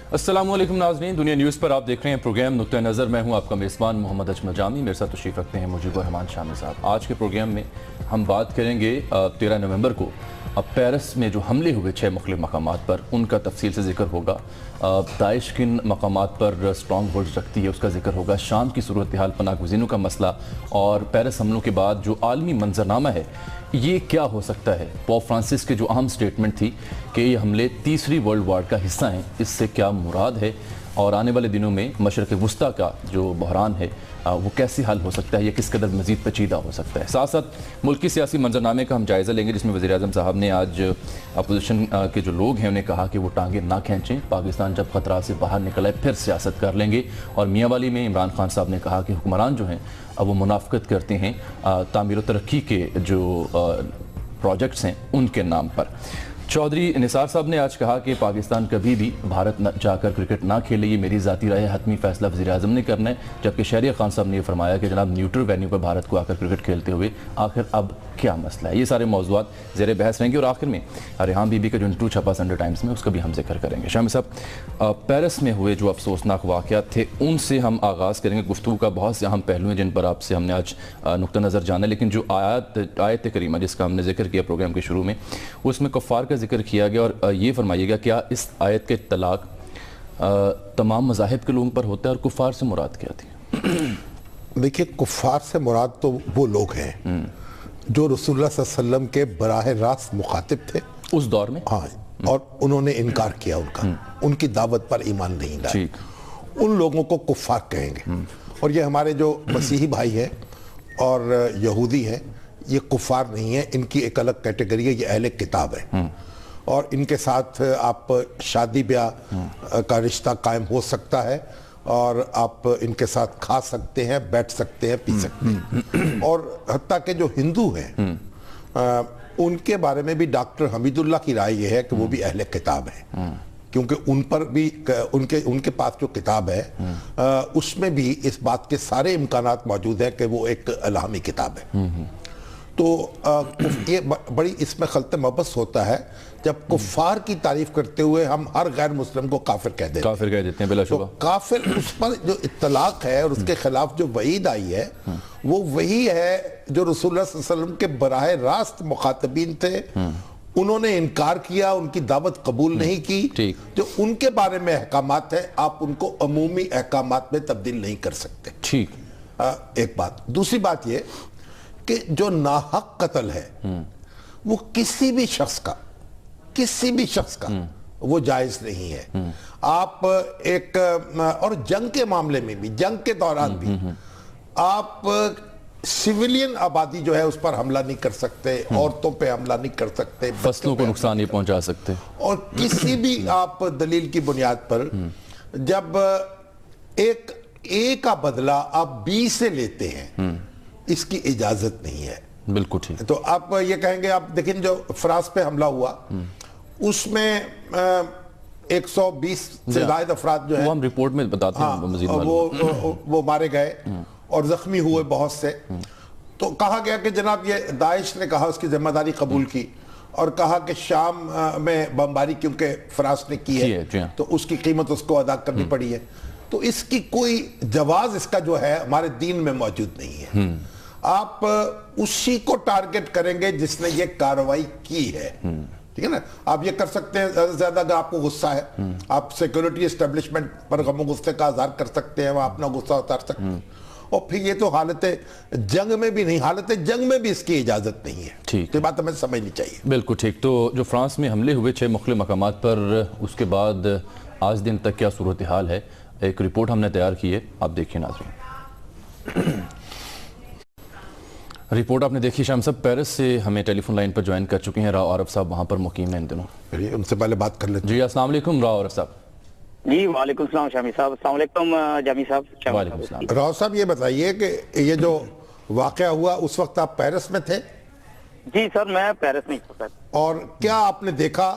अस्सलाम वालेकुम नाज़रीन, दुनिया न्यूज़ पर आप देख रहे हैं प्रोग्राम नुक्ता नज़र। मैं हूं आपका मेज़बान मोहम्मद अजमल जामी। मेरे साथ तशरीफ़ रखते हैं मुजीबुर रहमान शामी साहब। आज के प्रोग्राम में हम बात करेंगे 13 नवंबर को पेरिस में जो हमले हुए 6 मुख्तलिफ मकामात पर, उनका तफसील से जिक्र होगा। दाइश किन मकामात पर स्ट्रॉन्ग होल्ड्स रखती है उसका जिक्र होगा। शाम की सूरत हाल, पनाह गुज़ीनों का मसला और पेरिस हमलों के बाद जो आलमी मंजरनामा है ये क्या हो सकता है। पोप फ्रांसिस के जो अहम स्टेटमेंट थी कि ये हमले तीसरी वर्ल्ड वार का हिस्सा हैं, इससे क्या मुराद है और आने वाले दिनों में मशरक़ वुस्ता का जो बहरान है वो कैसे हल हो सकता है या किस कदर मज़ीद पेचीदा हो सकता है। साथ साथ मुल्की सियासी मंजरनामे का हम जायज़ा लेंगे, जिसमें वज़ीर-ए-आज़म साहब ने आज अपोजिशन के जो लोग हैं उन्हें कहा कि वो टांगे ना खींचें, पाकिस्तान जब ख़तरा से बाहर निकला है फिर सियासत कर लेंगे। और मियाँ वाली में इमरान खान साहब ने कहा कि हुक्मरान जो हैं अब वो मुनाफ़िक़त करते हैं तामीर व तरक्की के जो प्रोजेक्ट्स हैं उनके नाम पर। चौधरी निसार साहब ने आज कहा कि पाकिस्तान कभी भी भारत जाकर क्रिकेट ना खेले, ये मेरी ज़ाती राय है, हतमी फैसला वज़ीर-ए-आज़म ने करना है। जबकि शहरियार खान साहब ने यह फरमाया कि जनाब न्यूट्रल वेन्यू पर भारत को आकर क्रिकेट खेलते हुए आखिर अब क्या मसला है। ये सारे मौज़ूआत ज़ेर बहस रहेंगे और आखिर में रेहान बीबी का जो इंटरव्यू छपा संडे टाइम्स में उसका भी हम जिक्र करेंगे। शामी साहब, पेरिस में हुए जो अफसोसनाक वाक़यात थे उनसे हम आगाज़ करेंगे। गुफ्तगू का बहुत से अहम पहलू हैं जिन पर आपसे हमने आज नुक्ता नज़र जाना है, लेकिन जो आयत करीमा जिसका हमने जिक्र किया प्रोग्राम के शुरू में, उसमें कुफ़ार का जिक्र किया गया। और ये फरमाइएगा क्या इस आयत के इत्तलाक तमाम मज़ाहिब के लोगों पर होता है और कुफ़ार से मुराद क्या थी? देखिए, कुफ़ार से मुराद तो वो लोग हैं जो रसूलुल्लाह सल्लल्लाहु अलैहि वसल्लम के बराह रास्त मुखातिब थे उस दौर में। हाँ, और उन्होंने इनकार किया, उनकी दावत पर ईमान नहीं लाया, उन लोगों को कुफ़ार कहेंगे। और ये हमारे जो मसीही भाई हैं और यहूदी हैं, ये कुफ़ार नहीं है, इनकी एक अलग कैटेगरी है, ये अहले किताब है। और इनके साथ आप शादी ब्याह का रिश्ता कायम हो सकता है और आप इनके साथ खा सकते हैं, बैठ सकते हैं, पी सकते हैं। और हत्ता के जो हिंदू हैं उनके बारे में भी डॉक्टर हमीदुल्लाह की राय ये है कि वो भी अहले किताब है, क्योंकि उन पर भी उनके पास जो किताब है उसमें भी इस बात के सारे इम्कानात मौजूद हैं कि वो एक इल्हामी किताब है। तो ये बड़ी इसमें खलते मबस होता है जब कुफ़ार की तारीफ करते हुए हम हर गैर मुस्लिम को काफिर कह देते हैं। बिलाशुबा तो काफिर, उस पर जो इत्तलाक है और उसके खिलाफ जो वईद आई है वो वही है जो रसूलुल्लाह सल्लल्लाहु अलैहि वसल्लम के बराह रास्त मुखातबीन थे, उन्होंने इनकार किया, उनकी दावत कबूल नहीं की। जो उनके बारे में अहकामात है आप उनको अमूमी अहकामात में तब्दील नहीं कर सकते। ठीक, एक बात। दूसरी बात ये कि जो नाहक कत्ल है वो किसी भी शख्स का वो जायज नहीं है। आप एक और जंग के मामले में भी, जंग के दौरान भी आप सिविलियन आबादी जो है उस पर हमला नहीं कर सकते, औरतों पे हमला नहीं कर सकते, फसलों को नुकसान नहीं पहुंचा सकते। और किसी भी आप दलील की बुनियाद पर जब एक ए का बदला आप बी से लेते हैं, इसकी इजाजत नहीं है। बिल्कुल ठीक। तो आप ये कहेंगे, आप देखें जो फ्रांस पे हमला हुआ उसमें 120 से ज्यादा अफराद जो है, वो हम रिपोर्ट में बताते हैं, वो मारे गए और जख्मी हुए बहुत से। तो कहा गया कि जनाब ये दाइश ने कहा, उसकी जिम्मेदारी कबूल की और कहा कि शाम में बमबारी क्योंकि फ्रांस ने की है तो उसकी कीमत उसको अदा करनी पड़ी है। तो इसकी कोई जवाज इसका जो है हमारे दीन में मौजूद नहीं है। आप उसी को टारगेट करेंगे जिसने ये कार्रवाई की है, ठीक है ना। आप ये कर सकते हैं, ज्यादा से ज्यादा अगर आपको गुस्सा है आप सिक्योरिटी एस्टेब्लिशमेंट पर गम गुस्से का इज़हार कर सकते हैं, वहां अपना गुस्सा उतार सकते हैं। और फिर ये तो हालत जंग में भी नहीं, हालत जंग में भी इसकी इजाजत नहीं है। ठीक, तो बात हमें समझनी चाहिए। बिल्कुल ठीक। तो जो फ्रांस में हमले हुए 6 मुख्तलिफ मकामात पर, उसके बाद आज दिन तक क्या सूरत हाल है, एक रिपोर्ट हमने तैयार की है, आप देखिए नाज़रीन। रिपोर्ट आपने देखी। शाम साहब पेरिस से हमें टेलीफोन लाइन पर ज्वाइन कर चुके हैं राव आरफ साहब, वहाँ पर मुकीम हैं इन दिनों। उनसे पहले बात कर लेते हैं। जी अस्सलाम वालेकुम राव आरफ साहब। जी वालेकुम सलाम शामी साहब। अस्सलाम वालेकुम जामी साहब। वालेकुम सलाम। राव साहब ये बताइए कि ये जो वाक़या हुआ उस वक्त आप पेरिस में थे? जी सर, मैं पेरिस में था। और क्या आपने देखा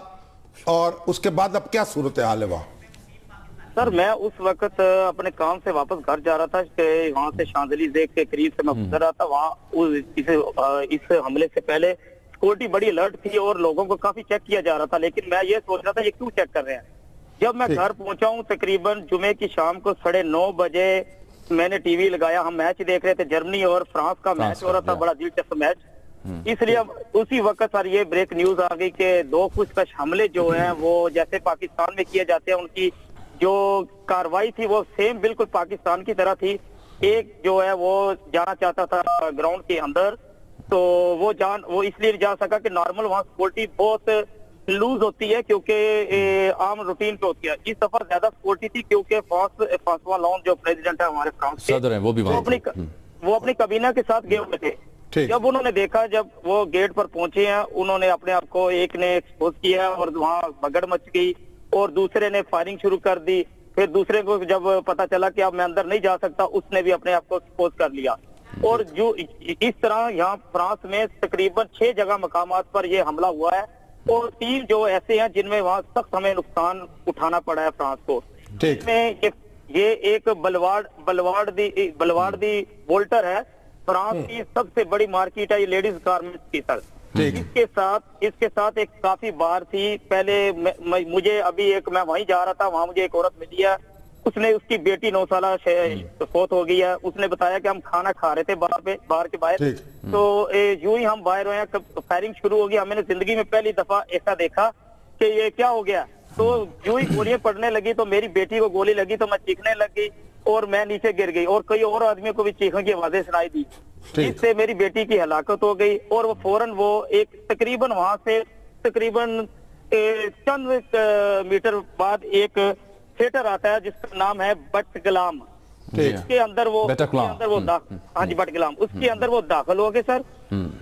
और उसके बाद अब क्या सूरत हाल है वहाँ? सर मैं उस वक्त अपने काम से वापस घर जा रहा था कि वहाँ से शांजलीज़े के करीब से मैं गुजर रहा था। वहाँ इस हमले से पहले सिक्योरिटी बड़ी अलर्ट थी और लोगों को काफी चेक किया जा रहा था, लेकिन मैं ये सोच रहा था ये क्यों चेक कर रहे हैं। जब मैं घर पहुंचा हूं तकरीबन जुमे की शाम को 9:30 बजे मैंने टीवी लगाया, हम मैच देख रहे थे, जर्मनी और फ्रांस का मैच हो रहा था, बड़ा दिलचस्प मैच। इसलिए उसी वक्त सर ये ब्रेक न्यूज आ गई कि 2 खुशकश हमले जो हैं वो जैसे पाकिस्तान में किए जाते हैं, उनकी जो कार्रवाई थी वो सेम बिल्कुल पाकिस्तान की तरह थी। एक जो है वो जाना चाहता था ग्राउंड के अंदर, तो वो इसलिए नहीं जा सका कि नॉर्मल वहाँ सिक्योरिटी बहुत लूज होती है क्योंकि आम रूटीन पे होती है। इस दफा ज्यादा सिक्योरिटी थी क्योंकि फ्रांसवा लॉन्ड जो प्रेसिडेंट है हमारे फ्रांस के सदर हैं, वो भी वो अपनी कबीना के साथ गए हुए थे। जब उन्होंने देखा, जब वो गेट पर पहुंचे हैं, उन्होंने अपने आप को, एक ने एक्सपोज किया और वहाँ भगड़ मच गई और दूसरे ने फायरिंग शुरू कर दी। फिर दूसरे को जब पता चला कि अब मैं अंदर नहीं जा सकता, उसने भी अपने आप को एक्सपोज कर लिया। और जो इस तरह यहाँ फ्रांस में तकरीबन 6 जगह मकामात पर ये हमला हुआ है और 3 जो ऐसे हैं जिनमें वहाँ सख्त हमें नुकसान उठाना पड़ा है फ्रांस को। इसमें ये एक बलवाड़ दी वोल्टर है, फ्रांस की सबसे बड़ी मार्केट है ये लेडीज गारमेंट्स की सर। इसके साथ एक काफी बार थी पहले, मुझे अभी मैं वहीं जा रहा था, वहाँ मुझे एक औरत मिली है, उसने, उसकी बेटी 9 साल फौत हो गई है। उसने बताया कि हम खाना खा रहे थे बाहर के बाहर, तो यूं ही हम बाहर हुए, फायरिंग शुरू हो गई। हमने जिंदगी में पहली दफा ऐसा देखा कि ये क्या हो गया। तो यूं ही गोलियां पड़ने लगी, तो मेरी बेटी को गोली लगी तो मैं चीखने लगी और मैं नीचे गिर गई और कई और आदमियों को भी चीखने की आवाजें सुनाई दी, जिससे मेरी बेटी की हलाकत हो गई। और वो फौरन वो एक तकरीबन वहां से तकरीबन चंद मीटर बाद एक थिएटर आता है जिसका नाम है बटगलाम। उसके अंदर वो हाँ जी बटगलाम, उसके अंदर वो दाखिल हो गए सर।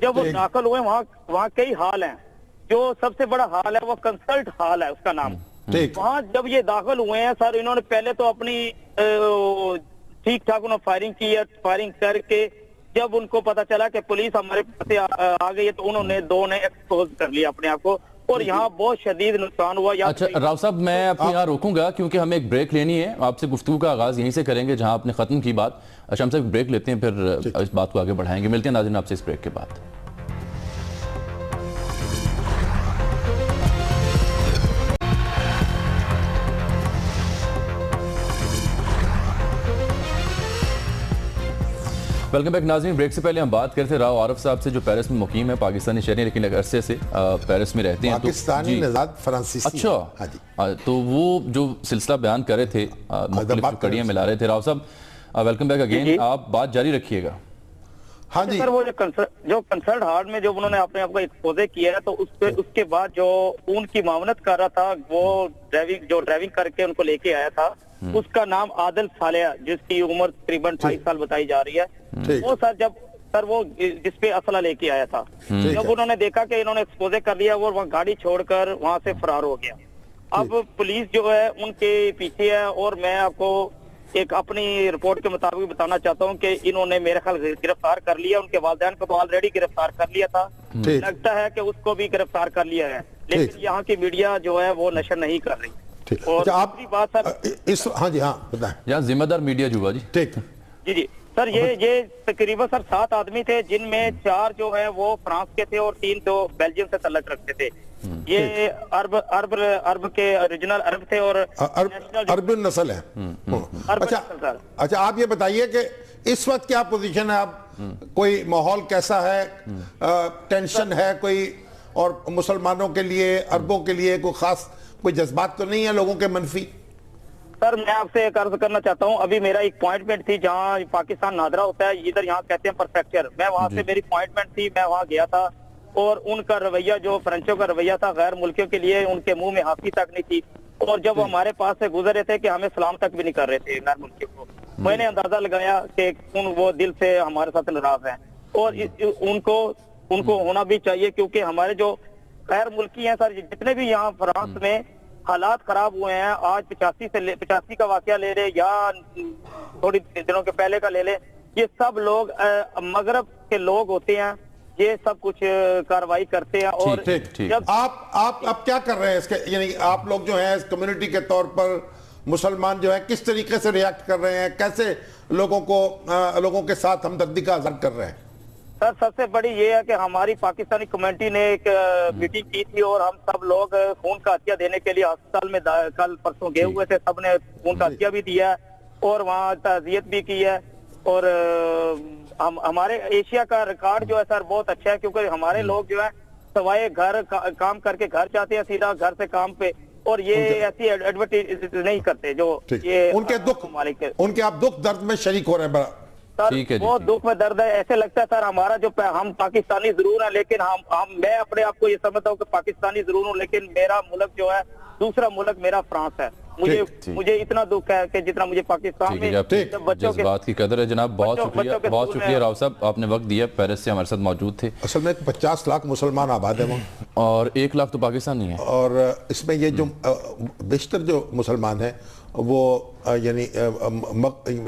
जब वो दाखिल हुए, वहाँ कई हाल हैं, जो सबसे बड़ा हाल है वो कंसल्ट हाल है उसका नाम। वहाँ जब ये दाखिल हुए हैं सर, इन्होंने पहले तो अपनी ठीक ठाक उन्होंने फायरिंग की है। फायरिंग करके जब उनको पता चला कि पुलिस हमारे पास आ गई है, तो उन्होंने 2 ने एक्सपोज कर लिया अपने आप को और यहाँ बहुत शदीद नुकसान हुआ। अच्छा राव साहब, मैं आपको यहाँ रोकूंगा क्योंकि हमें एक ब्रेक लेनी है। आपसे गुफ्तगू का आगाज यहीं से करेंगे जहाँ आपने खत्म की बात। अच्छा, हमसे एक ब्रेक लेते हैं, फिर इस बात को आगे बढ़ाएंगे। मिलते हैं नाज़रीन आपसे इस ब्रेक के बाद। वेलकम बैक नाज़रीन। ब्रेक से पहले हम बात करते राव आरफ साहब से, जो पेरिस में मुकीम है, पाकिस्तानी शहरी लेकिन एक अरसे से पेरिस में रहते हैं। पाकिस्तानी नज़ाद फ्रांसीसी। अच्छा, हाँ जी। तो वो जो सिलसिला बयान कर रहे थे, मुख्तलिफ कड़ियाँ मिला रहे थे। राव साहब वेलकम बैक अगेन, आप बात जारी रखिएगा। हाँ जी सर, वो जो कंसर्ट हार्ड में जो उन्होंने अपने आप को एक्सपोजे किया है, तो उसके बाद जो उनकी मामनत कर रहा था, वो ड्राइविंग करके उनको लेके आया था, उसका नाम आदिल सालेह, जिसकी उम्र तकरीबन 28 साल बताई जा रही है। वो सर वो जिसपे असला लेके आया था, जब उन्होंने देखा कि इन्होंने एक्सपोजे कर लिया, वो वहाँ गाड़ी छोड़कर वहाँ से फरार हो गया। अब पुलिस जो है उनके पीछे है और मैं आपको एक अपनी रिपोर्ट के मुताबिक बताना चाहता हूँ कि इन्होंने मेरे ख्याल गिरफ्तार कर लिया। उनके वालिदैन को तो ऑलरेडी गिरफ्तार कर लिया था, लगता है कि उसको भी गिरफ्तार कर लिया है, लेकिन यहाँ की मीडिया जो है वो नशर नहीं कर रही। और दूसरी बात सर, इस हाँ जी हाँ बताएं, यहाँ जिम्मेदार मीडिया जुआ जी। ठीक जी सर, ये तकरीबन सर 7 आदमी थे, जिनमें 4 जो है वो फ्रांस के थे और 3 तो बेल्जियम से तल्लक रखते थे। ये अरब के ओरिजिनल अरब थे और अरबी नस्ल है। अच्छा, आप ये बताइए कि इस वक्त क्या पोजीशन है, आप कोई माहौल कैसा है, टेंशन है कोई, और मुसलमानों के लिए, अरबों के लिए कोई जज्बात तो नहीं है लोगों के मनफी? सर मैं आपसे एक अर्ज करना चाहता हूँ, अभी मेरा एक अपॉइंटमेंट थी जहाँ पाकिस्तान नादरा होता है, इधर यहाँ कहते हैं परफेक्चर, मैं वहाँ से मेरी अपॉइंटमेंट थी, मैं वहाँ गया था और उनका रवैया, जो फ्रेंचों का रवैया था, गैर मुल्कियों के लिए उनके मुंह में हाथी तक नहीं थी। और जब हमारे पास से गुजर रहे थे कि हमें सलाम तक भी नहीं कर रहे थे गैर मुल्कियों को, मैंने अंदाजा लगाया कि वो दिल से हमारे साथ नाराज हैं और उनको होना भी चाहिए, क्योंकि हमारे जो गैर मुल्की हैं सर, जितने भी यहाँ फ्रांस में हालात खराब हुए हैं, आज 85 का वाकया ले ले या थोड़ी दिनों के पहले का ले ले, ये सब लोग मगरब के लोग होते हैं, ये सब कुछ कार्रवाई करते हैं। और जब आप क्या कर रहे हैं इसके, यानी आप लोग जो है कम्युनिटी के तौर पर मुसलमान जो है किस तरीके से रिएक्ट कर रहे हैं, कैसे लोगों के साथ हमदर्दी का इज़हार कर रहे हैं? सर सबसे बड़ी ये है कि हमारी पाकिस्तानी कम्युनिटी ने एक मीटिंग की थी और हम सब लोग खून का हत्या देने के लिए अस्पताल में कल परसों गए हुए थे, सबने खून का हत्या भी दिया है और वहाँ ताज़ियत भी की है। और हमारे एशिया का रिकॉर्ड जो है सर बहुत अच्छा है, क्योंकि हमारे लोग जो है सवाए घर काम करके घर जाते हैं, सीधा घर से काम पे, और ये ऐसी एडवर्टाइज नहीं करते जो ये उनके दुख, उनके आप दुख दर्द में शरीक हो रहे हैं बड़ा सर, बहुत दुख में दर्द है। ऐसे लगता है सर हमारा जो हम पाकिस्तानी जरूर है, लेकिन मैं अपने आप को ये समझता हूँ कि पाकिस्तानी जरूर हूँ, लेकिन मेरा मुल्क जो है, दूसरा मुल्क मेरा फ्रांस है। मुझे इतना दुख है कि जितना मुझे पाकिस्तान में बच्चों के बात की कदर है। जनाब बहुत शुक्रिया राव साहब, आपने वक्त दिया, पेरिस से हमारे साथ मौजूद थे। असल में 50 लाख मुसलमान आबाद है वहाँ और 1 लाख तो पाकिस्तानी है, और इसमें ये जो बेशतर जो मुसलमान हैं वो यानी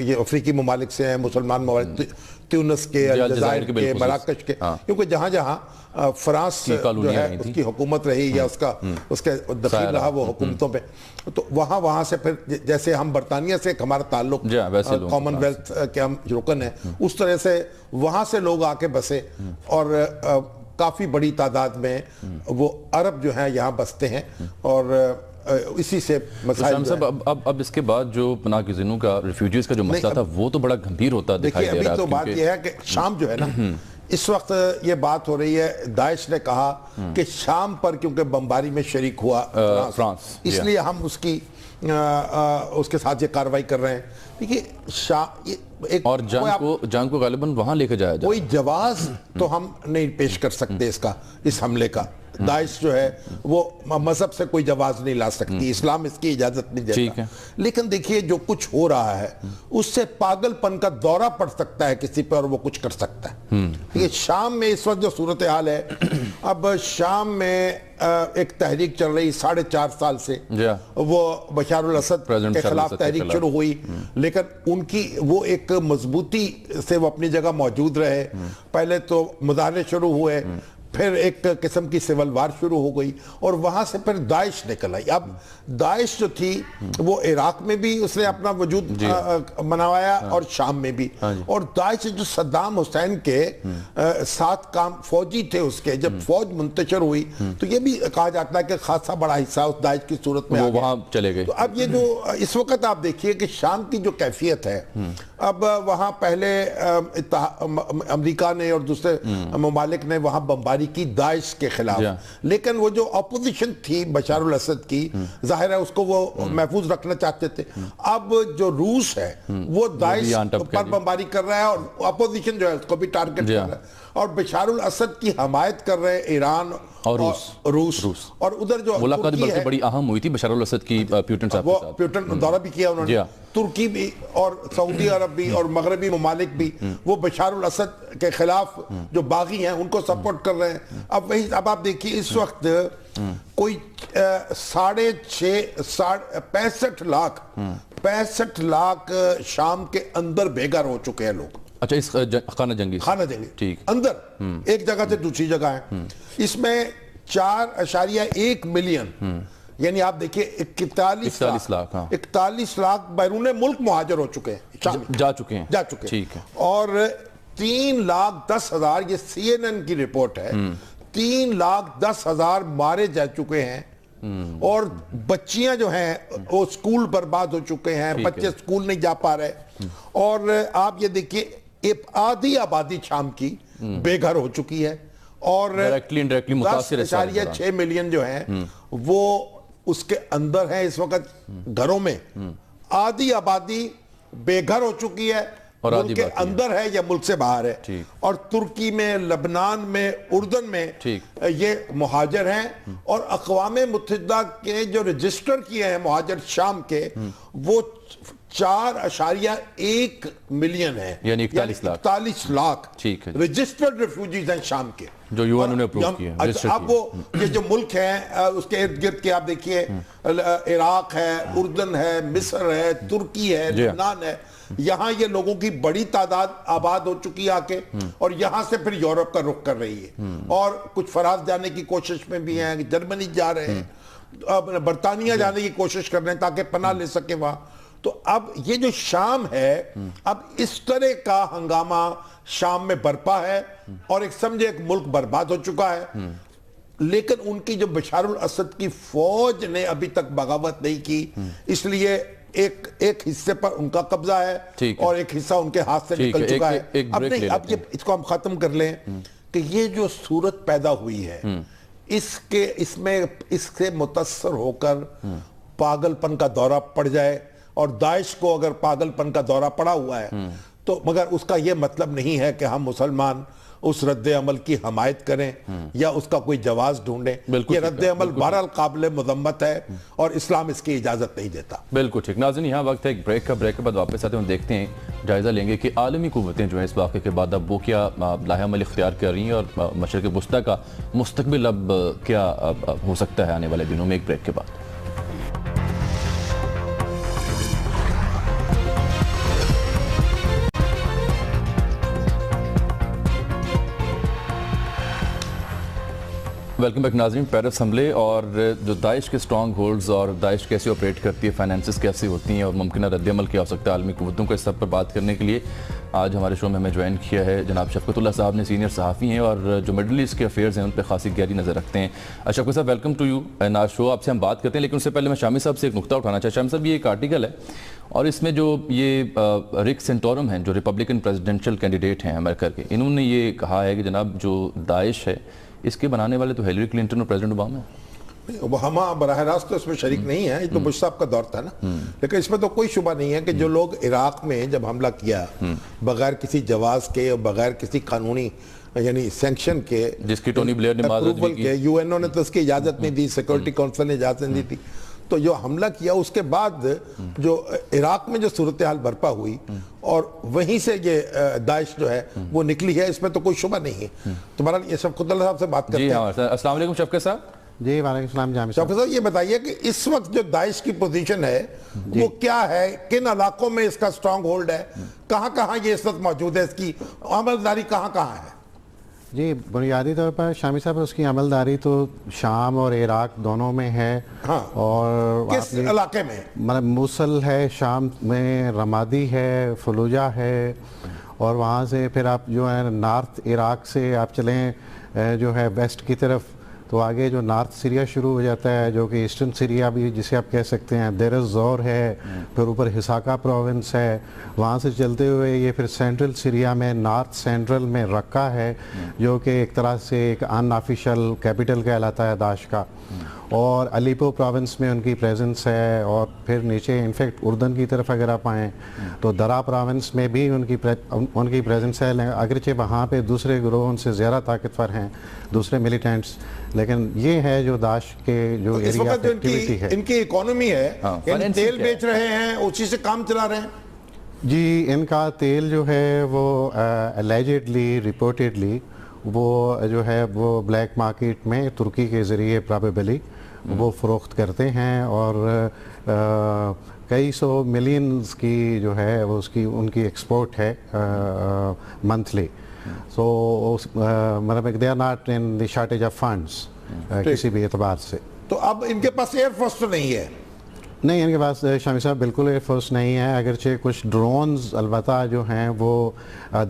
ये अफ्रीकी ममालिक से हैं, मुसलमान ममालिक ट्यूनिस के, अलजायर के, मराकश के, क्योंकि जहाँ जहाँ फ्रांस जो है उसकी हुकूमत रही या उसके दखील रहा वो हुकूमतों पे, तो वहाँ से फिर जैसे हम बरतानिया से हमारा ताल्लुक कॉमनवेल्थ के हम रुकन है, उस तरह से वहाँ से लोग आके बसे और काफ़ी बड़ी तादाद में वो अरब जो है यहाँ बसते हैं और इसी से मसाइल साहब अब इसके बाद जो पनाह-गुज़ीनों का रिफ्यूजीज का जो मसला था वो तो बड़ा गंभीर होता दिखाई दे रहा है। अभी तो बात यह है कि शाम जो है ना, इस वक्त ये बात हो रही है, दाइश ने कहा कि शाम पर क्योंकि बमबारी में शरीक हुआ फ्रांस, इसलिए हम उसके साथ ये कार्रवाई कर रहे हैं। देखिए और जंग को गालिबन वहां लेके जाया जाए, कोई जवाज तो हम नहीं पेश कर सकते इस हमले का। दाइश जो है वो मजहब से कोई जवाज नहीं ला सकती, इस्लाम इसकी इजाजत नहीं देता। लेकिन देखिए जो कुछ हो रहा है उससे पागलपन का दौरा पड़ सकता है किसी पर और वो कुछ कर सकता है। ये शाम में इस वक्त जो सूरत हाल है, अब शाम में एक तहरीक चल रही 4.5 साल से, वो बशारुल असद के खिलाफ तहरीक शुरू हुई, लेकिन उनकी वो एक मजबूती से वो अपनी जगह मौजूद रहे। पहले तो मुजाहरे शुरू हुए, फिर एक किस्म की सिविल वार शुरू हो गई और वहां से फिर दाइश निकल आई। अब दाइश जो थी वो इराक में भी उसने अपना वजूद मनवाया और शाम में भी, और दाइश जो सद्दाम हुसैन के साथ काम फौजी थे उसके, जब फौज मुंतशर हुई तो ये भी कहा जाता है कि खासा बड़ा हिस्सा उस दाइश की सूरत में वहां चले गए। तो अब ये जो इस वक्त आप देखिए कि शाम की जो कैफियत है, अब वहां पहले अमेरिका ने और दूसरे ममालिक ने वहां बमबारी की दाइश के खिलाफ, लेकिन वो जो अपोजिशन थी बशारुल असद की, जाहिर है उसको वो महफूज रखना चाहते थे। अब जो रूस है वो दाइश पर बमबारी कर रहा है और अपोजिशन जो है उसको भी टारगेट कर रहा है, और बशारुल असद की हमायत कर रहे हैं ईरान और रूस। और उधर जो मुलाकात बल्कि बड़ी अहम हुई थी बशारुल असद की प्यूटन साहब के साथ, प्यूटन दौरा भी किया उन्होंने, तुर्की भी और सऊदी अरब भी और मगरबी ममालिक भी वो बशारुल असद के खिलाफ जो बागी हैं उनको सपोर्ट कर रहे हैं। अब आप देखिए इस वक्त कोई 65 लाख शाम के अंदर बेघर हो चुके हैं लोग। अच्छा, इस खाना जंगी ठीक अंदर एक जगह से दूसरी जगह है। इसमें 4.1 मिलियन यानी आप देखिए 41 लाख बैरून मुल्क मुहाजिर हो चुके हैं, जा चुके हैं ठीक है। और 3,10,000 ये CNN की रिपोर्ट है, 3,10,000 मारे जा चुके हैं और बच्चियां जो हैं वो स्कूल बर्बाद हो चुके हैं, बच्चे स्कूल नहीं जा पा रहे। और आप ये देखिए आधी आबादी शाम की बेघर हो चुकी है और 10.6 मिलियन जो है वो उसके अंदर है इस वक्त घरों में। आधी आबादी बेघर हो चुकी है और मुल्क के अंदर है या मुल्क से बाहर है। और तुर्की में, लबनान में, उर्दन में ये मुहाजिर हैं और अक़वाम मुत्तहिदा के जो रजिस्टर किए हैं मुहाजिर शाम के वो 4.1 मिलियन है, यानी 41 लाख रजिस्टर्ड रिफ्यूजीज हैं शाम के जो यूएन ने अप्रूव किए हैं। अब वो ये जो मुल्क हैं उसके इर्द गिर्द के आप देखिए इराक है, उर्दन है, मिस्र है, तुर्की है, लबनान है, यहाँ ये लोगों की बड़ी तादाद आबाद हो चुकी है आके और यहाँ से फिर यूरोप का रुख कर रही है और कुछ फराज जाने की कोशिश में भी हैं, जर्मनी जा रहे हैं, बरतानिया जाने की कोशिश कर रहे हैं ताकि पनाह ले सके वहाँ। تو اب یہ جو شام ہے اب اس طرح کا ہنگامہ شام میں برپا ہے اور ایک سمجھے ایک ملک برباد ہو چکا ہے، لیکن ان کی جو بشار الاسد کی فوج نے ابھی تک بغاوت نہیں کی، اس لیے ایک حصے پر ان کا قبضہ ہے اور ایک حصہ ان کے ہاتھ سے نکل چکا ہے۔ اب اس کو ہم ختم کر لیں کہ یہ جو صورت پیدا ہوئی ہے اس سے متاثر ہو کر پاگل پن کا دورہ پڑ جائے، اور داعش کو اگر پاگل پن کا دورہ پڑا ہوا ہے تو مگر اس کا یہ مطلب نہیں ہے کہ ہم مسلمان اس رد عمل کی حمایت کریں یا اس کا کوئی جواز ڈھونڈیں۔ یہ رد عمل بہرحال قابل مذمت ہے اور اسلام اس کی اجازت نہیں دیتا۔ بالکل ٹھیک ناظرین، یہاں وقت ہے ایک بریک کا، بریک کے بعد واپس آتے ہیں اور دیکھتے ہیں، جائزہ لیں گے کہ عالمی قوتیں جو ہیں اس واقعے کے بعد اب وہ کیا لاہ عمل اختیار کر رہی ہیں اور مشرق وسطیٰ کا مستقبل اب کیا ہو سکتا ہے آنے والے دنوں میں۔ ایک بریک کے بعد ویلکم بیک ناظرین۔ پیرس حملے اور جو داعش کے سٹرانگ ہولڈز اور داعش کیسے آپریٹ کرتی ہے، فائنینسز کیسے ہوتی ہیں اور ممکنہ رد عمل کیا ہو سکتا ہے عالمی قوتوں کو، اس سب پر بات کرنے کے لیے آج ہمارے شو میں ہمیں جوائن کیا ہے جناب شفقت اللہ صاحب نے، سینئر صحافی ہیں اور جو مڈل ایسٹ کے افیئرز ہیں ان پہ خاصی گہری نظر رکھتے ہیں۔ شفقت صاحب ویلکم ٹو یو ان آور شو، آپ سے ہم بات کرتے ہیں، لیکن اس سے پہلے میں شامی صاحب سے ایک نقطہ اٹھانا چاہتا ہوں۔ شامی صاحب یہ ایک آرٹیکل ہے اور اس میں جو یہ رک سینٹورم ہیں جو ریپبلکن پریزیڈنشل کینڈیڈیٹ ہیں امریکہ کے، انہوں نے یہ کہا ہے کہ جناب جو داعش ہے اس کے بنانے والے تو ہیلری کلنٹن اور پریزیڈنٹ اوباما ہیں۔ اوباما براہ راست تو اس میں شریک نہیں ہے، یہ تو بش صاحب کا دور تھا نا، لیکن اس میں تو کوئی شبہ نہیں ہے کہ جو لوگ عراق میں جب حملہ کیا بغیر کسی جواز کے اور بغیر کسی قانونی یعنی سینکشن کے، جس کی ٹونی بلیئر نے اپروول کے، یو این او نے تو اس کی اجازت نہیں دی، سیکورٹی کونسل نے اجازت نہیں دی تھی، تو جو حملہ کیا اس کے بعد جو عراق میں جو صورتحال برپا ہوئی اور وہیں سے یہ داعش جو ہے وہ نکلی ہے، اس میں تو کوئی شبہ نہیں ہے۔ تمہارا یہ شفقت اللہ صاحب سے بات کرتے ہیں۔ السلام علیکم شفقت صاحب۔ جی وعلیکم السلام جامع شفقت صاحب، یہ بتائیے کہ اس وقت جو داعش کی پوزیشن ہے وہ کیا ہے، کن علاقوں میں اس کا سٹرانگ ہولڈ ہے، کہاں کہاں یہ اس وقت موجود ہے، اس کی عملداری کہاں کہاں ہے؟ جی بنیادی طور پر شامی صاحب اس کی عملداری تو شام اور عراق دونوں میں ہے، اور کس علاقے میں؟ مطلب موصل ہے شام میں، رمادی ہے، فلوجہ ہے، اور وہاں سے پھر آپ جو ہے نارتھ عراق سے آپ چلیں جو ہے ویسٹ کی طرف تو آگے جو نارتھ سیریا شروع ہو جاتا ہے جو کہ ایسٹرن سیریا بھی جسے آپ کہہ سکتے ہیں، دیر الزور ہے، پھر اوپر ہساکا پروونس ہے، وہاں سے چلتے ہوئے یہ پھر سینٹرل سیریا میں نارتھ سینٹرل میں رقہ ہے جو کہ ایک طرح سے ایک ان آفیشل کیپٹل کہلاتا ہے داعش کا، اور الیپو پروونس میں ان کی پریزنس ہے، اور پھر نیچے انفیکٹ اردن کی طرف اگر آپ آئیں تو درا پروونس میں بھی ان کی پریزنس ہے، اگرچہ وہاں پہ دوسرے گروہ ان سے زیادہ طاقتور ہیں، دوسرے ملیٹنٹس، لیکن یہ ہے جو داعش کے جو ایریا آف ایکٹیویٹی ہے۔ ان کی اکانومی ہے، یعنی تیل بیچ رہے ہیں، اسی سے کام چلا رہے ہیں؟ جی ان کا تیل جو ہے وہ الیجڈلی رپورٹڈلی وہ جو ہے وہ بلیک مارکیٹ میں ترکی کے ذریعے پرابیبلی وہ فروخت کرتے ہیں، اور کئی سو ملینز کی جو ہے وہ اس کی ان کی ایکسپورٹ ہے منتھلی، سو مطلب they are not in the shortage of funds کسی بھی اعتبار سے۔ تو اب ان کے پاس ایئر فورس تو نہیں ہے؟ نہیں، ان کے پاس شامی صاحب بالکل ایئر فورس نہیں ہے، اگرچہ کچھ ڈرونز البتہ جو ہیں وہ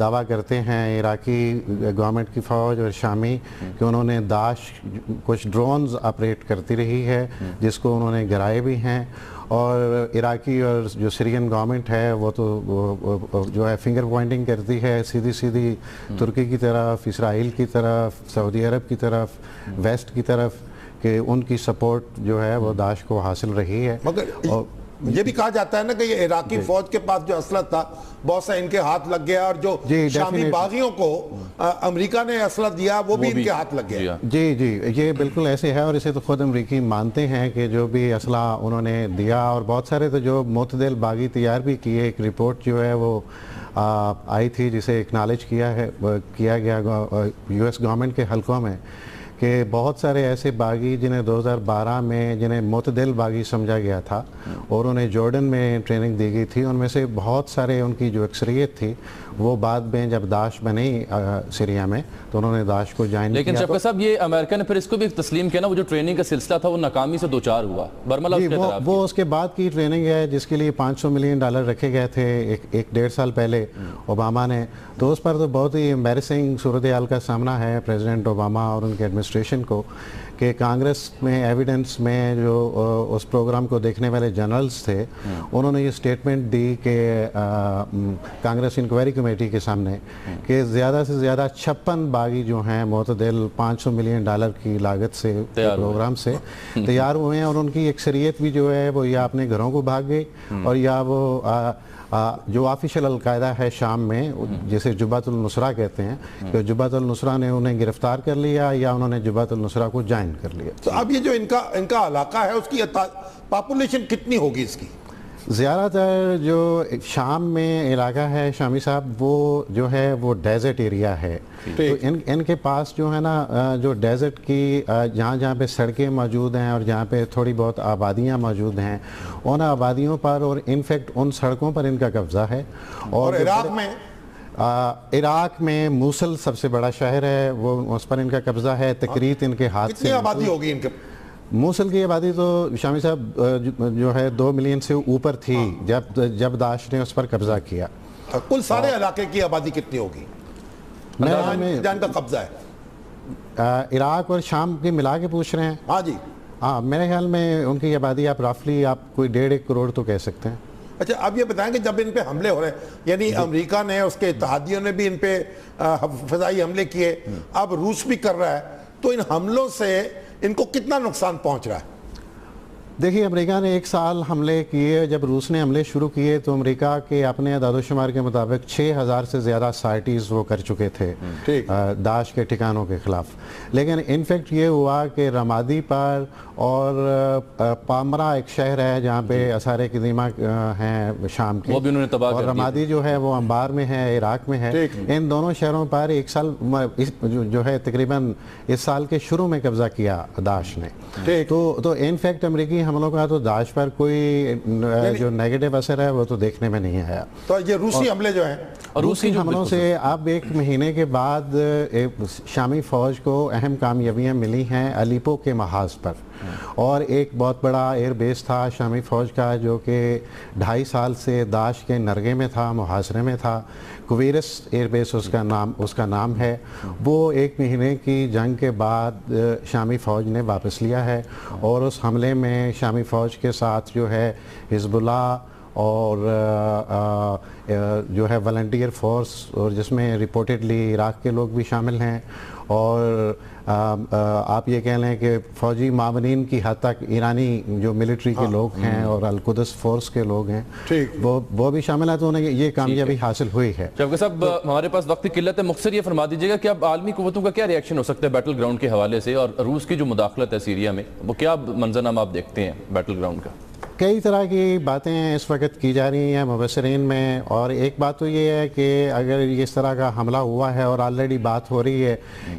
دعویٰ کرتے ہیں عراقی گورنمنٹ کی فوج اور شامی کہ انہوں نے داعش کچھ ڈرونز آپریٹ کرتی رہی ہے جس کو انہوں نے گرائے بھی ہیں، اور عراقی اور جو سیرین گورنمنٹ ہے وہ تو جو ہے فنگر پوائنٹنگ کرتی ہے سیدھی ترکی کی طرف، اسرائیل کی طرف، سعودی عرب کی طرف، ویسٹ کی طرف، کہ ان کی سپورٹ جو ہے وہ داعش کو حاصل رہی ہے۔ مگر یہ بھی کہا جاتا ہے نا کہ یہ عراقی فوج کے پاس جو اسلحہ تھا بہت سا ان کے ہاتھ لگ گیا، اور جو شامی باغیوں کو امریکہ نے اسلحہ دیا وہ بھی ان کے ہاتھ لگ گیا۔ جی یہ بالکل ایسے ہے، اور اسے تو خود امریکی مانتے ہیں کہ جو بھی اسلحہ انہوں نے دیا، اور بہت سارے تو جو معتدل باغی تیار بھی کیے، ایک رپورٹ جو ہے وہ آئی تھی جسے اکنالج کیا گیا یو ایس گورنمنٹ کے حلقوں میں کہ بہت سارے ایسے باغی جنہیں 2012 میں جنہیں معتدل باغی سمجھا گیا تھا اور انہیں جارڈن میں ٹریننگ دی گئی تھی، ان میں سے بہت سارے ان کی جو اکثریت تھی وہ بعد میں جب داعش بنی سیریا میں تو انہوں نے داعش کو جوائن کیا. لیکن شفقت صاحب یہ امریکہ نے پھر اس کو بھی تسلیم کیا نا، وہ جو ٹریننگ کا سلسلہ تھا وہ ناکامی سے دوچار ہوا. برملا وہ اس کے بعد کی ٹریننگ ہے جس کے لیے $500 ملین رکھے گئے تھے ایک 1.5 سال پہلے اوباما نے. تو اس پر تو بہت ہی امبیرسنگ صورتحال کا سامنا ہے پریزیڈنٹ اوباما اور ان کے ایڈمنسٹریشن کو کہ کانگریس میں ایویڈنس میں جو اس پروگرام کو دیکھنے والے جنرلز تھے انہوں نے یہ سٹیٹمنٹ دی کہ کانگریس انکوائری کمیٹی کے سامنے کہ زیادہ سے زیادہ 56 باغی جو ہیں معتدل $500 ملین کی لاگت سے پروگرام سے تیار ہوئے ہیں، اور ان کی اکثریت بھی جو ہے وہ یا اپنے گھروں کو بھاگ گئی اور یا وہ جو آفیشل القاعدہ ہے شام میں جسے جبہۃ النصرہ کہتے ہیں کہ جبہۃ النصرہ نے انہیں گرفتار کر لیا یا انہوں نے جبہۃ النصرہ کو جوائن کر لیا. تو اب یہ جو ان کا علاقہ ہے اس کی پاپولیشن کتنی ہوگی اس کی؟ زیادہ تر جو شام میں علاقہ ہے شامی صاحب وہ جو ہے وہ ڈیزرٹ ایریا ہے. تو ان کے پاس جو ہے نا جو ڈیزرٹ کی جہاں پہ سڑکیں موجود ہیں اور جہاں پہ تھوڑی بہت آبادیاں موجود ہیں ان آبادیوں پر اور انفیکٹ ان سڑکوں پر ان کا قبضہ ہے. اور عراق میں موصل سب سے بڑا شہر ہے، وہ اس پر ان کا قبضہ ہے. تکریت ان کے ہاتھ سے. کتنی آبادی ہوگی ان کے؟ موصل کی آبادی تو شامی صاحب جو ہے 2 ملین سے اوپر تھی جب داعش نے اس پر قبضہ کیا. کل سارے علاقے کی آبادی کتنی ہوگی جان کا قبضہ ہے؟ عراق اور شام کی ملا کے پوچھ رہے ہیں؟ ہاں جی. ہاں میرے خیال میں ان کی آبادی آپ رفلی کوئی 1.5 کروڑ تو کہہ سکتے ہیں. اچھا اب یہ بتائیں کہ جب ان پہ حملے ہو رہے ہیں یعنی امریکہ نے اس کے اتحادیوں نے بھی ان پہ فضائی حملے کیے، اب روس بھی کر رہا ہے، تو ان حملوں سے ان کو کتنا نقصان پہنچ رہا ہے؟ دیکھیے امریکہ نے 1 سال حملے کیے. جب روس نے حملے شروع کیے تو امریکہ کے اپنے اعداد و شمار کے مطابق 6000 سے زیادہ سائٹیز وہ کر چکے تھے داعش کے ٹھکانوں کے خلاف. لیکن انفیکٹ یہ ہوا کہ رمادی پر اور پامرا ایک شہر ہے جہاں پہ آثار قدیمہ ہیں شام کے، وہ بھی انہوں نے تباہ کر دیا. اور رمادی جو ہے وہ انبار میں ہے، عراق میں ہے. ان دونوں شہروں پر 1 سال جو ہے تقریباً اس سال کے شروع میں قبضہ کیا داعش نے. تو انفیکٹ امریکی حملوں کا تو داعش پر کوئی جو نیگیٹو اثر ہے وہ تو دیکھنے میں نہیں آیا. تو یہ روسی حملے جو ہیں، روسی حملوں سے اب 1 مہینے کے بعد شامی فوج کو اہم کامیابیاں ملی ہیں الیپو کے محاذ پر. اور ایک بہت بڑا ایئر بیس تھا شامی فوج کا جو کہ 2.5 سال سے داعش کے نرگے میں تھا، محاصرے میں تھا. کویرس ایئر بیس اس کا نام ہے. وہ 1 مہینے کی جنگ کے بعد شامی فوج نے واپس لیا ہے اور اس حملے میں شامی فوج کے ساتھ جو ہے حزب اللہ اور جو ہے والنٹیئر فورس اور جس میں رپورٹڈلی عراق کے لوگ بھی شامل ہیں اور آپ یہ کہہ لیں کہ فوجی معاونین کی حد تک ایرانی جو ملٹری کے لوگ ہیں اور القدس فورس کے لوگ ہیں وہ بھی شامل ہیں. تو انہیں یہ کامیابی حاصل ہوئی ہے. شفقت صاحب ہمارے پاس وقت کی قلت ہے، مختصر یہ فرما دیجیے گا کہ اب عالمی قوتوں کا کیا ریئیکشن ہو سکتا ہے بیٹل گراؤنڈ کے حوالے سے، اور روس کی جو مداخلت ہے سیریا میں وہ کیا منظرنامہ آپ دیکھتے ہیں بیٹل گراؤنڈ کا؟ کئی طرح کی باتیں اس وقت کی جا رہی ہیں مبصرین میں، اور ایک بات تو یہ ہے کہ اگر اس طرح کا حملہ ہوا ہے اور آلریڈی بات ہو رہی ہے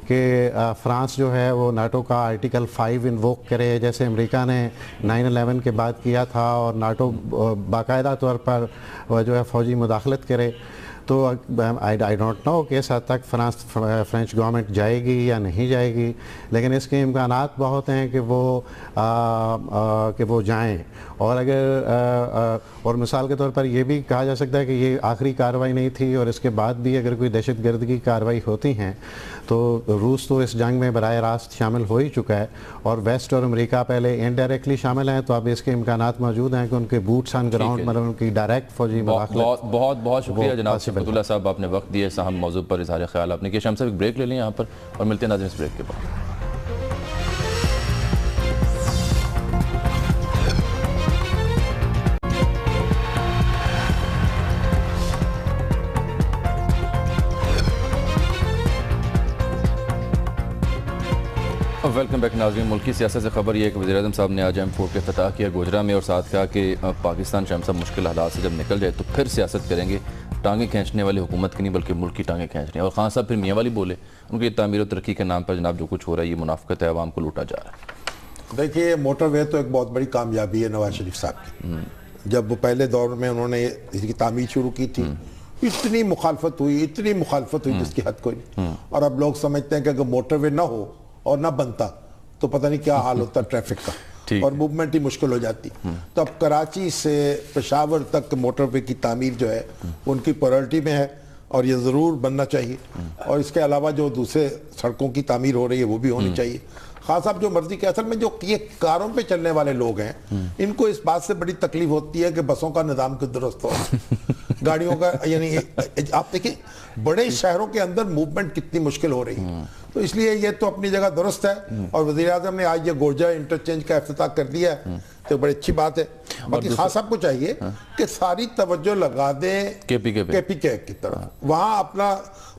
کہ فرانس جو ہے وہ ناٹو کا آرٹیکل 5 انووک کرے جیسے امریکہ نے 9/11 کے بعد کیا تھا، اور ناٹو باقاعدہ طور پر جو ہے فوجی مداخلت کرے، تو آئی ڈونٹ نو کہ اس حد تک فرینچ گورنمنٹ جائے گی یا نہیں جائے گی، لیکن اس کے امکانات بہت ہیں کہ وہ جائیں. اور اگر اور مثال کے طور پر یہ بھی کہا جا سکتا ہے کہ یہ آخری کارروائی نہیں تھی، اور اس کے بعد بھی اگر کوئی دہشت گرد کی کارروائی ہوتی ہیں تو روس تو اس جنگ میں براہ راست شامل ہو ہی چکا ہے، اور ویسٹ اور امریکہ پہلے انڈائریکٹلی شامل ہیں، تو اب اس کے امکانات موجود ہیں کہ ان کے بوٹس آن گراؤنڈ مطلب ان کی ڈائریکٹ فوجی مداخلت. بہت شکریہ جناب شفقت اللہ صاحب، آپ نے وقت دیا اس اہم موضوع پر اظہار خیال آپ نے کیا. ہم صاحب ایک بریک لے لیں یہاں پر اور ملتے ہیں ناظرین اس بریک کے بعد. वेलकम बैक नाज़रीन। मुल्की सियासत से खबर ये है कि वज़ीर-ए-आज़म साहब ने आज M4 का इफ्तिताह किया गोजरा में और साथ कहा कि पाकिस्तान शायद सब मुश्किल हालात से जब निकल जाए तो फिर सियासत करेंगे। टांगे खींचने वाली हुकूमत की नहीं बल्कि मुल्क की टांगे खींचने। और खान साहब फिर मियाँ वाली बोले, उनकी तामीर और तरक्की के नाम पर जनाब जो कुछ हो रहा है ये मुनाफिकत है, आवाम को लूटा जा रहा है। देखिए मोटरवे तो एक बहुत बड़ी कामयाबी है नवाज शरीफ साहब की। जब वो पहले दौर में उन्होंने इसकी तामीर शुरू की थी इतनी मुखालफत हुई जिसकी हद कोई नहीं। और अब लोग समझते हैं कि अगर मोटरवे ना हो और ना बनता तो पता नहीं क्या हाल होता ट्रैफिक का और मूवमेंट ही मुश्किल हो जाती। तो अब कराची से पेशावर तक मोटरवे की तामीर जो है उनकी प्रायोरिटी में है और ये ज़रूर बनना चाहिए। और इसके अलावा जो दूसरे सड़कों की तामीर हो रही है वो भी होनी चाहिए। खास साहब जो मर्जी के असल में जो ये कारों पे चलने वाले लोग हैं इनको इस बात से बड़ी तकलीफ होती है कि बसों का निज़ाम क्यों दुरुस्त हो, गाड़ियों का, यानी आप देखिए बड़े शहरों के अंदर मूवमेंट कितनी मुश्किल हो रही है। तो इसलिए ये तो अपनी जगह दुरुस्त है और वज़ीर-ए-आज़म ने आज ये गोरजा इंटरचेंज का इफ्तिताह कर दिया है तो बड़ी अच्छी बात है। बाकी खास साहब को चाहिए कि सारी तवज्जो लगा दें KPK की तरफ, वहाँ अपना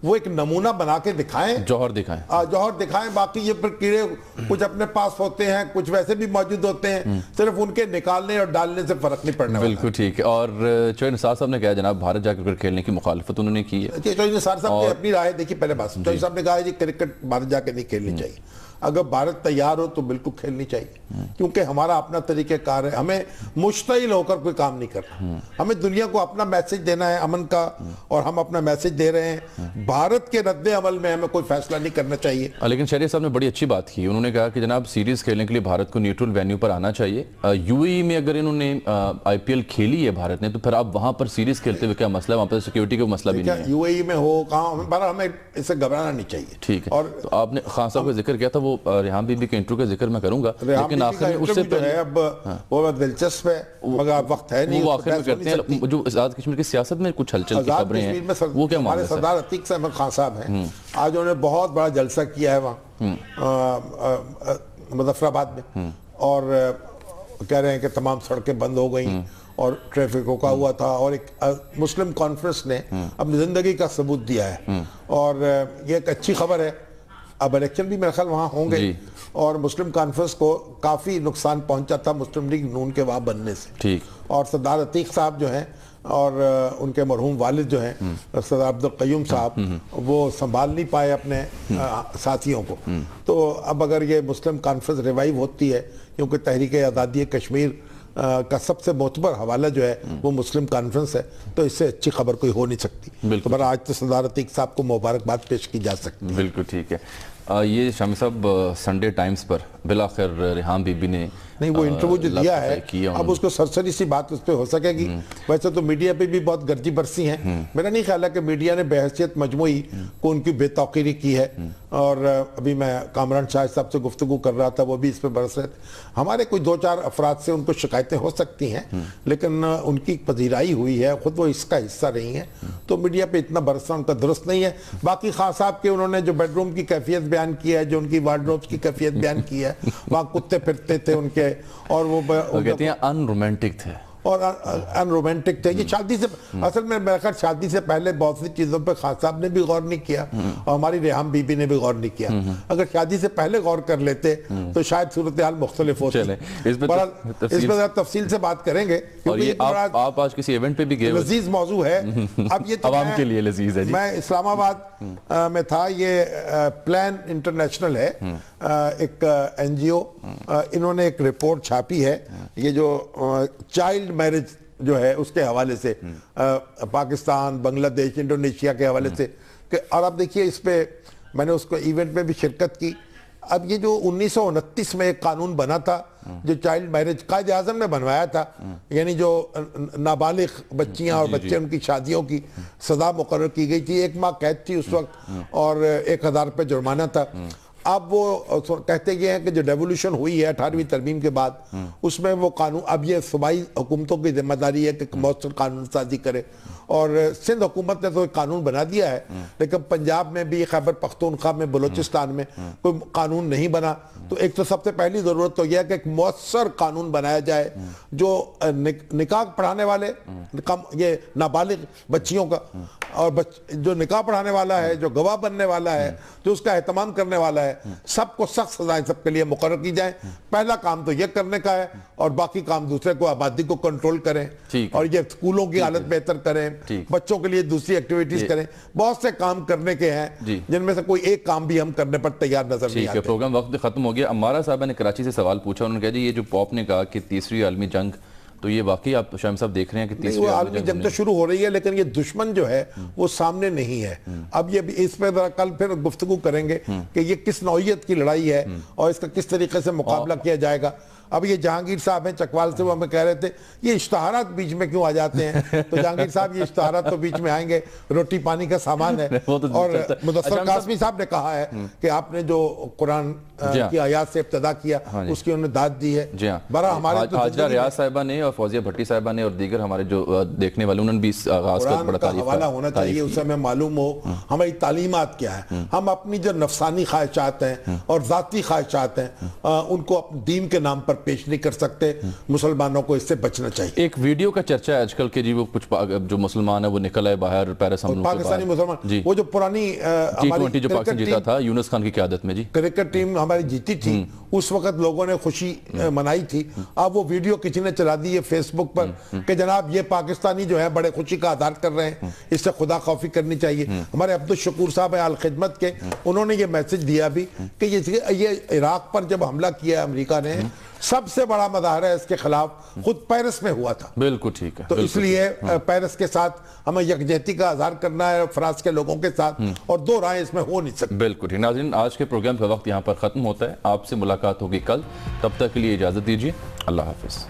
वो एक नमूना बना के दिखाएं, जौहर दिखाएं। बाकी ये फिर कीड़े कुछ अपने पास होते हैं, कुछ वैसे भी मौजूद होते हैं, सिर्फ उनके निकालने और डालने से फर्क नहीं पड़ने वाला। बिल्कुल ठीक है। और चौधरी निसार साहब ने कहा जनाब भारत जाकर क्रिकेट खेलने की मुखालफत उन्होंने की है। चौधरी निसार साहब की अपनी राय देखिए। पहले बात चौधरी साहब ने कहा है क्रिकेट भारत जाके नहीं खेलनी चाहिए। अगर भारत तैयार हो तो बिल्कुल खेलनी चाहिए क्योंकि हमारा अपना तरीक़ेकार है, हमें मुश्तइल होकर कोई काम नहीं करना। हमें दुनिया को अपना मैसेज देना है अमन का और हम अपना मैसेज दे रहे हैं। भारत के रद्द अमल में हमें कोई फैसला नहीं करना चाहिए। लेकिन शहरी साहब ने बड़ी अच्छी बात की, उन्होंने कहा कि जनाब सीरीज खेलने के लिए भारत को न्यूट्रल वेन्यू पर आना चाहिए। UAE में अगर इन्होंने IPL खेली है भारत ने तो फिर आप वहाँ पर सीरीज खेलते हुए क्या मसला है? वहाँ पर सिक्योरिटी का मसला भी नहीं है। UAE में हो कहाँ, हमें इससे घबराना नहीं चाहिए। ठीक है। और तो आपने खान साहब का जिक्र किया था, वो रेहान बीबी के इंटरव्यू का जिक्र मैं करूंगा लेकिन आखिर में उससे पहले अब वो दिलचस्प है मगर वक्त है नहीं, वो आखिर में करते हैं। जो आजाद कश्मीर की सियासत में कुछ हलचल की खबरें हैं वो क्या मामला है? सरदार अतीक से अहमद खान साहब हैं, आज उन्होंने बहुत बड़ा जलसा किया है वहाँ मुजफ्फराबाद में और कह रहे हैं कि तमाम सड़कें बंद हो गई और ट्रैफिक रोका हुआ था और एक मुस्लिम कॉन्फ्रेंस ने अपनी जिंदगी का सबूत दिया है और ये एक अच्छी खबर है। अब इलेक्शन भी मेरे ख्याल वहाँ होंगे और मुस्लिम कॉन्फ्रेंस को काफ़ी नुकसान पहुंचा था मुस्लिम लीग नून के वहाँ बनने से। ठीक। और सरदार अतीक साहब जो हैं और उनके मरहूम वालिद जो हैं सरदार अब्दुल क़य्यूम साहब वो संभाल नहीं पाए अपने साथियों को। तो अब अगर ये मुस्लिम कॉन्फ्रेंस रिवाइव होती है क्योंकि तहरीक आज़ादी कश्मीर का सबसे मोतबर हवाला जो है वो मुस्लिम कॉन्फ्रेंस है तो इससे अच्छी खबर कोई हो नहीं सकती। तो आज तो सरदार अतीक साहब को मुबारकबाद पेश की जा सकती है। बिल्कुल ठीक है। ये शामी साहब संडे टाइम्स पर बिलाखिर रेहान बीबी ने नहीं वो इंटरव्यू जो दिया है अब उसको सरसरी सी बात उस पर हो सकेगी। वैसे तो मीडिया पे भी बहुत गर्जी बरसी हैं। मेरा नहीं ख्याल है कि मीडिया ने बहैसियत मजमूई को उनकी बेतौकीरी की है। और अभी मैं कामरान शाह साहब से गुफ्तगू कर रहा था वो भी इस पर बरस रहे थे। हमारे कोई 2-4 अफराद से उनको शिकायतें हो सकती हैं लेकिन उनकी पजीराई हुई है, खुद वो इसका हिस्सा रही हैं तो मीडिया पे इतना बरसना उनका दुरुस्त नहीं है। बाकी खान साहब के उन्होंने जो बेडरूम की कैफियत बयान की है, जो उनकी वार्डरोब्स की कैफियत बयान की है, वहाँ कुत्ते फिरते थे उनके और वो कहते हैं अनरोमांटिक थे और अनरोमांटिक थे। ये शादी से असल में मेरे ख्याल शादी से पहले बहुत सी चीज़ों पर खान साहब ने भी गौर नहीं किया और हमारी रेहान बीबी ने भी गौर नहीं किया। अगर शादी से पहले गौर कर लेते तो शायद सूरत हाल मुख्तलिफ होती। इस पर तफसील से बात करेंगे और ये आप आज किसी इवेंट पे भी गए, लजीज मौजू है। अब ये अवाम के लिए लजीज है जी। मैं इस्लामाबाद में था, ये प्लान इंटरनेशनल है एक NGO, इन्होंने एक रिपोर्ट छापी है ये जो चाइल्ड मैरिज जो है उसके हवाले से पाकिस्तान, बांग्लादेश, इंडोनेशिया के हवाले से। और अब देखिए इस पे मैंने उसको इवेंट में भी शिरकत की। अब ये जो 1929 में एक कानून बना था जो चाइल्ड मैरिज कायदे आज़म ने बनवाया था, यानी जो नाबालिग बच्चियां और बच्चे उनकी शादियों की सज़ा मुकर्रर की गई थी, 1 माह कैद थी उस वक्त और 1000 रुपये जुर्माना था। अब वो कहते ये हैं कि जो रेवोल्यूशन हुई है 18वीं तरमीम के बाद उसमें वो कानून अब ये सूबाई हुकूमतों की जिम्मेदारी है कि मौसर कानून साजी करे और सिंध हुकूमत ने तो एक कानून बना दिया है लेकिन पंजाब में भी, खैबर पख्तूनख्वा में, बलूचिस्तान में कोई कानून नहीं बना। तो एक तो सबसे पहली ज़रूरत तो यह है कि एक मौसर कानून बनाया जाए जो निकाह पढ़ाने वाले ये नाबालिग बच्चियों का اور جو نکاح پڑھانے والا ہے, جو گواہ بننے والا ہے, جو اس کا اہتمام کرنے والا ہے, سب کو سخت سزائیں سب کے لیے مقرر کی جائیں. پہلا کام تو یہ کرنے کا ہے اور باقی کام دوسرے کو, آبادی کو کنٹرول کریں اور یہ اسکولوں کی حالت بہتر کریں, بچوں کے لیے دوسری ایکٹیویٹیز کریں. بہت سے کام کرنے کے ہیں جن میں سے کوئی ایک کام بھی ہم کرنے پر تیار نظر نہیں آتے. پروگرام وقت ختم ہو گیا. امارہ صاحبہ نے کراچی سے سوال پوچھا, انہوں نے کہا جی یہ جو پاپ نے کہا کہ تیسری عالمی جنگ, تو یہ واقعی آپ شاہم صاحب دیکھ رہے ہیں کہ تیسری عالمی جنگ تو شروع ہو رہی ہے, لیکن یہ دشمن جو ہے وہ سامنے نہیں ہے. اب یہ اس پہ کل پھر گفتگو کریں گے کہ یہ کس نوعیت کی لڑائی ہے اور اس کا کس طریقے سے مقابلہ کیا جائے گا. اب یہ جہانگیر صاحب ہیں چکوال سے, وہ ہمیں کہہ رہے تھے یہ اشتہارات بیچ میں کیوں آ جاتے ہیں, تو جہانگیر صاحب یہ اشتہارات تو بیچ میں آئیں گے, روٹی پانی کا سامان ہے. اور مدثر قاسمی صاحب نے کہا ہے کہ آپ نے جو قرآن کی آیات سے ابتدا کیا اس کی انہوں نے داد دی ہے. برا ہمارے حاجرہ ریاض صاحبہ نے اور فوزیہ بھٹی صاحبہ نے اور دیگر ہمارے جو دیکھنے والے, انہوں نے بھی اس آغاز کا بڑا تعریف حوالہ ہونا چاہیے, اس سے ہمیں معلوم ہو ہماری تعلیمات کیا ہے. ہم اپنی جو نفسانی خواہشات ہیں اور ذاتی خواہشات ہیں ان کو اپنے دین کے نام پر پیش نہیں کر سکتے. مسلمانوں کو اس سے بچنا چاہیے. ایک ویڈیو کا چرچا ہے آج کل کہ جی وہ کچھ جو مسلمان ہے وہ نکل آئے باہر پیرس ہم پاکستانی مسلمان, وہ جو پرانی T20 جو پاکستان جیتا تھا یونس خان کی قیادت میں, جی کرکٹ ٹیم ہماری جیتی تھی, اس وقت لوگوں نے خوشی منائی تھی. اب وہ ویڈیو کسی نے چلا دی ہے فیس بک پر کہ جناب یہ پاکستانی جو ہے بڑے خوشی کا اظہار کر رہے ہیں, اس سے خدا خوفی کرنی چاہیے. ہمارے عبدالشکور صاحب ہیں الخدمت کے, انہوں نے یہ میسج دیا بھی کہ یہ عراق پر جب حملہ کیا امریکہ نے, سب سے بڑا مظاہرہ اس کے خلاف خود پیرس میں ہوا تھا. بالکل ٹھیک ہے. تو اس لیے پیرس کے ساتھ ہمیں یکجہتی کا اظہار کرنا ہے فرانس کے لوگوں کے ساتھ, اور دو رائے اس میں ہو نہیں سکتی. بالکل ٹھیک. ناظرین آج کے پروگرام کا وقت یہاں پر ختم ہوتا ہے. آپ سے ملاقات ہوگی کل, تب تک کے لیے اجازت دیجیے. اللہ حافظ.